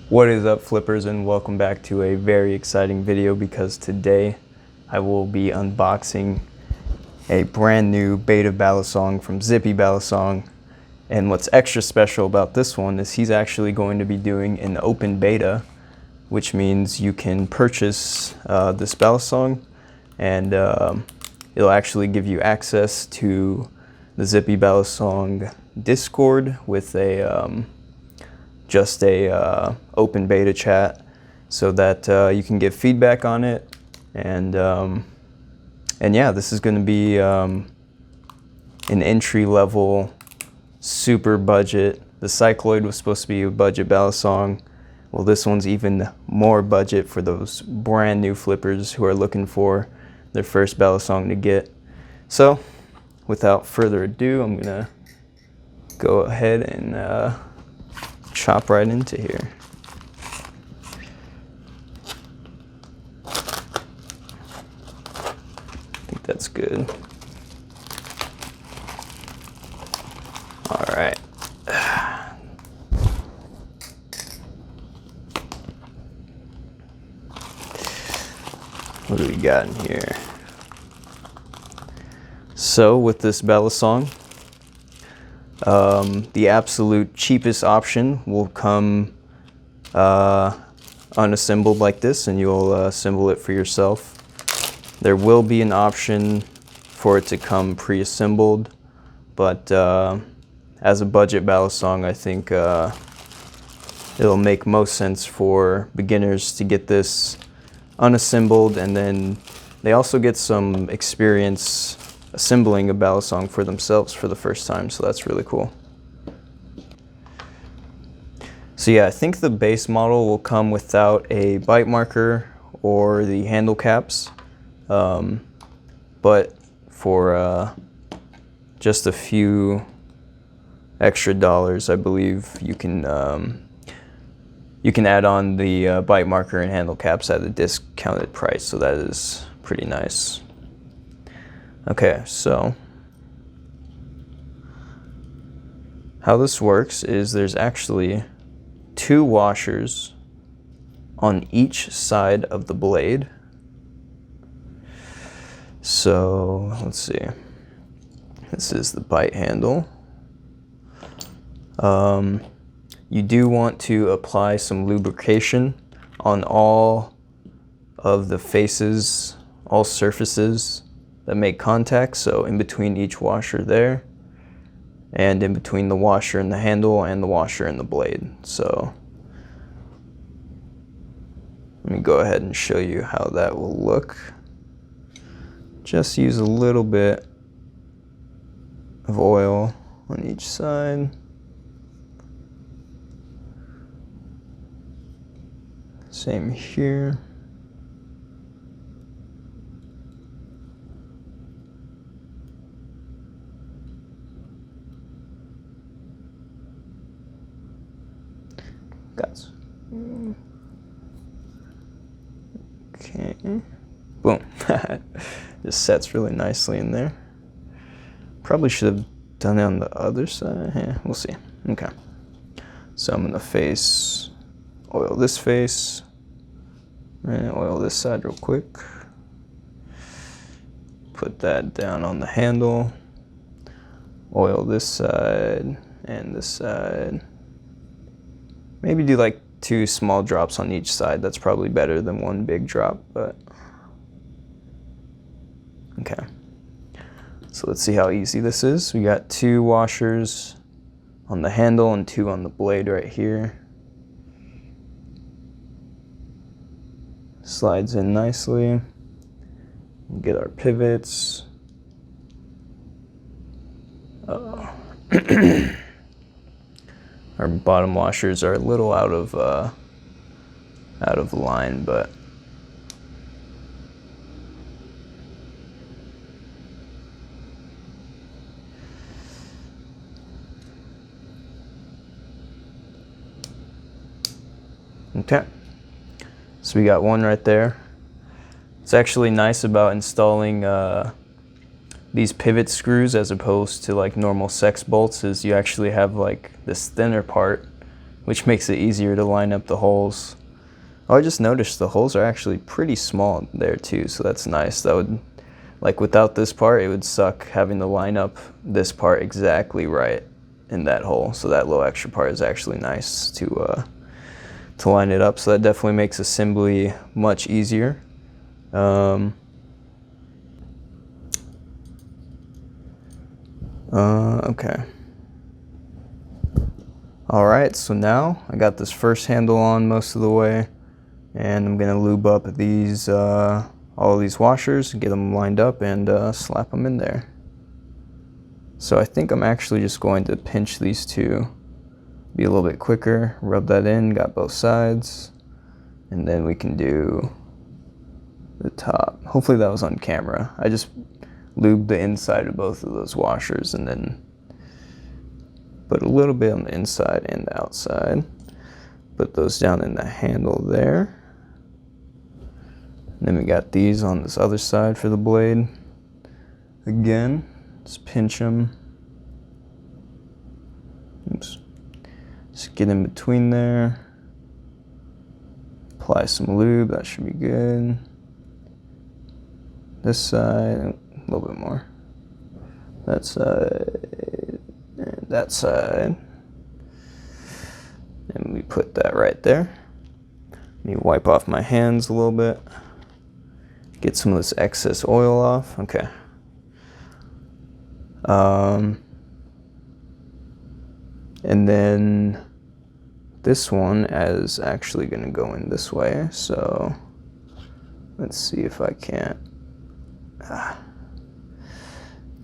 What is up, flippers, and welcome back to a very exciting video, because today I will be unboxing a brand new beta Balisong from Zippy Balisong. And what's extra special about this one is he's actually going to be doing an open beta, which means you can purchase this Balisong, and it'll actually give you access to the Zippy Balisong Discord with a just a open beta chat, so that you can give feedback on it. And yeah, this is going to be an entry-level, super budget. The Cycloid was supposed to be a budget Balisong. Well, this one's even more budget for those brand new flippers who are looking for their first Balisong to get. So without further ado, I'm gonna go ahead and chop right into here. I think that's good. All right. What do we got in here? So with this Balisong, the absolute cheapest option will come unassembled like this, and you'll assemble it for yourself. There will be an option for it to come pre-assembled, but as a budget Balisong, I think it'll make most sense for beginners to get this unassembled, and then they also get some experience assembling a Balisong for themselves for the first time, so that's really cool. So yeah, I think the base model will come without a bite marker or the handle caps, but for just a few extra dollars, I believe you can add on the bite marker and handle caps at a discounted price, so that is pretty nice. Okay, so how this works is there's actually 2 washers on each side of the blade. So let's see. This is the bite handle. You do want to apply some lubrication on all of the faces, all surfaces that make contact, so in between each washer there, and in between the washer and the handle and the washer and the blade. So let me go ahead and show you how that will look. Just use a little bit of oil on each side. Same here. Guys. Okay. Boom. Just sets really nicely in there. Probably should have done it on the other side. Yeah, we'll see. Okay. So I'm gonna oil this face, and oil this side real quick. Put that down on the handle. Oil this side and this side. Maybe do like 2 small drops on each side. That's probably better than 1 big drop, but okay. So let's see how easy this is. We got 2 washers on the handle and 2 on the blade right here. Slides in nicely. We'll get our pivots. Our bottom washers are a little out of line, but okay. So we got 1 right there. It's actually nice about installing these pivot screws as opposed to like normal sex bolts is you actually have like this thinner part which makes it easier to line up the holes. Oh, I just noticed the holes are actually pretty small there too, so that's nice. That would, like without this part, it would suck having to line up this part exactly right in that hole. So that little extra part is actually nice to line it up. So that definitely makes assembly much easier. Okay. Alright, so now I got this first handle on most of the way, and I'm gonna lube up these all of these washers, get them lined up, and slap them in there. So I think I'm actually just going to pinch these two, be a little bit quicker, rub that in, got both sides, and then we can do the top. Hopefully that was on camera. I just lubed the inside of both of those washers and then put a little bit on the inside and the outside. Put those down in the handle there. And then we got these on this other side for the blade. Again, just pinch them. Oops. Just get in between there. Apply some lube, that should be good. This side, a little bit more. That side, and that side. And we put that right there. Let me wipe off my hands a little bit. Get some of this excess oil off. Okay. And then this one is actually going to go in this way. So let's see if I can't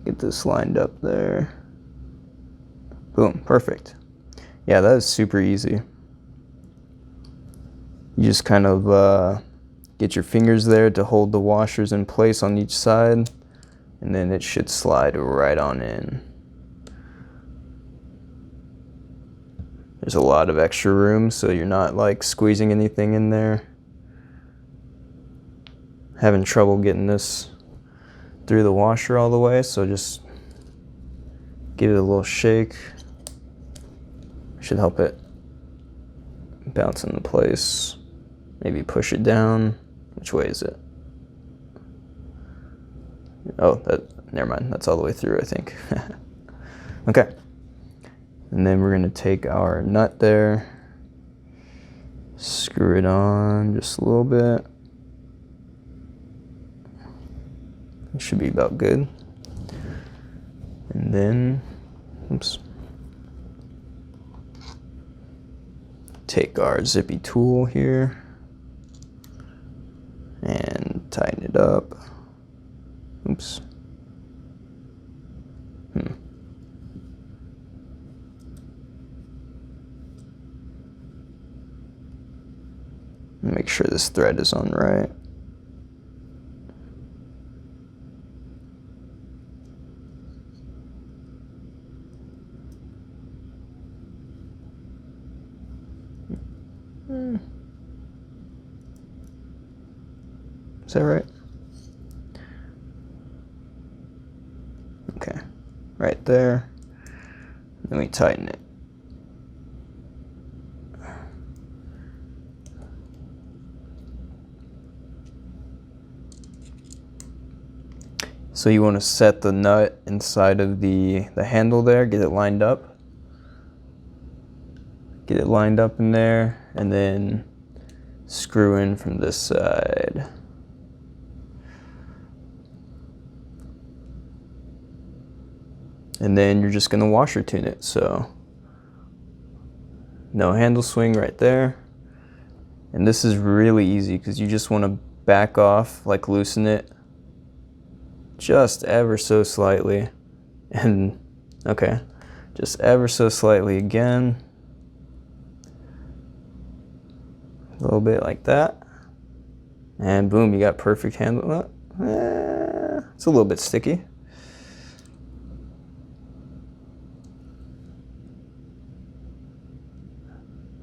get this lined up there. Boom, perfect. Yeah, that is super easy. You just kind of get your fingers there to hold the washers in place on each side, and then it should slide right on in. There's a lot of extra room, so you're not like squeezing anything in there. Having trouble getting this through the washer all the way, so just give it a little shake. Should help it bounce into place. Maybe push it down. Which way is it? Oh, never mind. That's all the way through, I think. Okay. And then we're going to take our nut there, screw it on just a little bit. It should be about good. And then, oops. Take our Zippy tool here and tighten it up. Oops. Make sure this thread is on right. Is that right? Okay, right there. Then we tighten it. So you want to set the nut inside of the handle there, get it lined up. Get it lined up in there, and then screw in from this side. And then you're just going to washer tune it. So no handle swing right there. And this is really easy because you just want to back off, like loosen it just ever so slightly. And okay, just ever so slightly again. A little bit like that. And boom, you got perfect handle. It's a little bit sticky.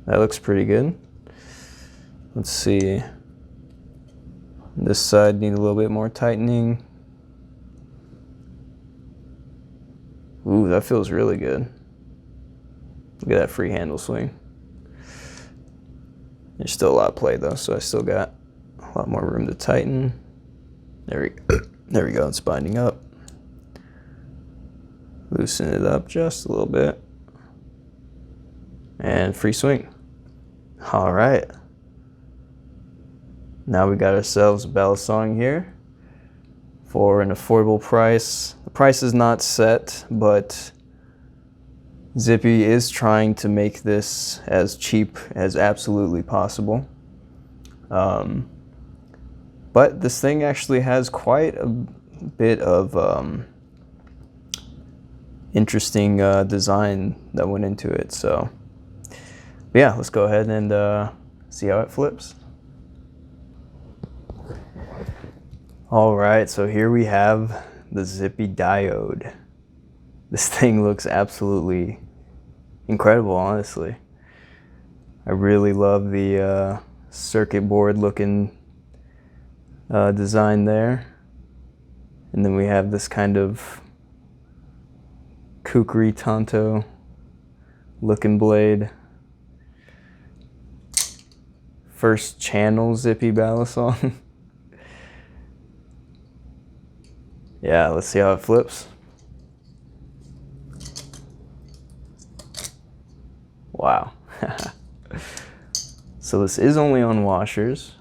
That looks pretty good. Let's see. This side needs a little bit more tightening. Ooh, that feels really good. Look at that free handle swing. There's still a lot of play though, so I still got a lot more room to tighten. There we go, it's binding up. Loosen it up just a little bit. And free swing. All right. Now we got ourselves a Balisong here for an affordable price. The price is not set, but Zippy is trying to make this as cheap as absolutely possible. But this thing actually has quite a bit of interesting design that went into it. So yeah, let's go ahead and see how it flips. All right, so here we have the Zippy Diode. This thing looks absolutely incredible, honestly. I really love the circuit board looking design there. And then we have this kind of kukri tanto looking blade. First channel Zippy Balisong. Yeah, let's see how it flips. Wow. So this is only on washers,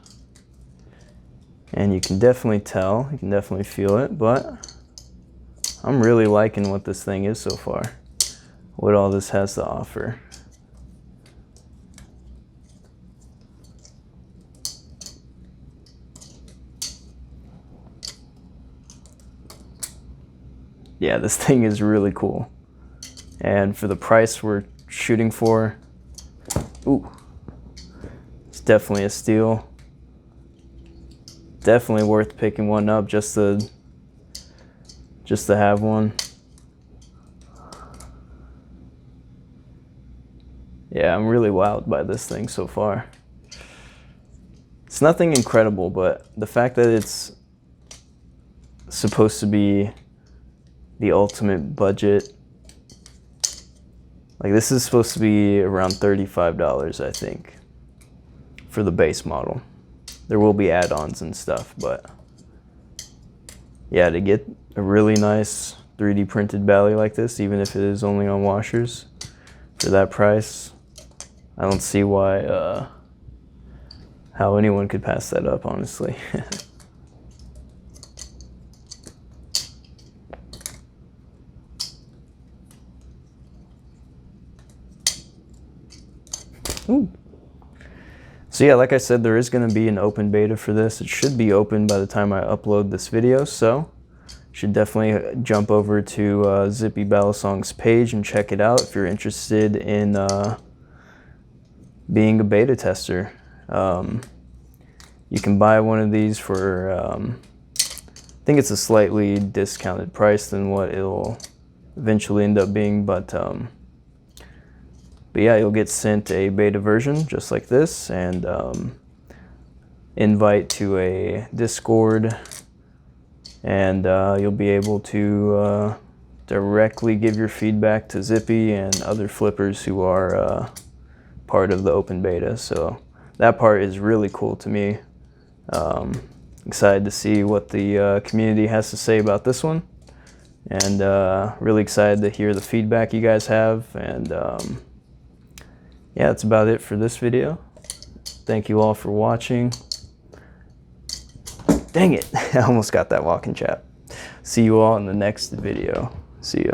and you can definitely tell, you can definitely feel it, but I'm really liking what this thing is so far, what all this has to offer. Yeah, this thing is really cool. And for the price we're shooting for, ooh, it's definitely a steal. Definitely worth picking one up just to have one. Yeah, I'm really wowed by this thing so far. It's nothing incredible, but the fact that it's supposed to be the ultimate budget, like this is supposed to be around $35, I think, for the base model. There will be add-ons and stuff, but yeah, to get a really nice 3D printed Bally like this, even if it is only on washers, for that price, I don't see why how anyone could pass that up, honestly. Ooh. So yeah, like I said, there is going to be an open beta for this. It should be open by the time I upload this video, so should definitely jump over to Zippy Balisong's page and check it out if you're interested in being a beta tester. You can buy one of these for, I think it's a slightly discounted price than what it'll eventually end up being, but yeah, you'll get sent a beta version just like this, and invite to a Discord, and you'll be able to directly give your feedback to Zippy and other flippers who are part of the open beta. So that part is really cool to me. Excited to see what the community has to say about this one, and really excited to hear the feedback you guys have. And yeah, that's about it for this video. Thank you all for watching. Dang it, I almost got that walking chap. See you all in the next video. See ya.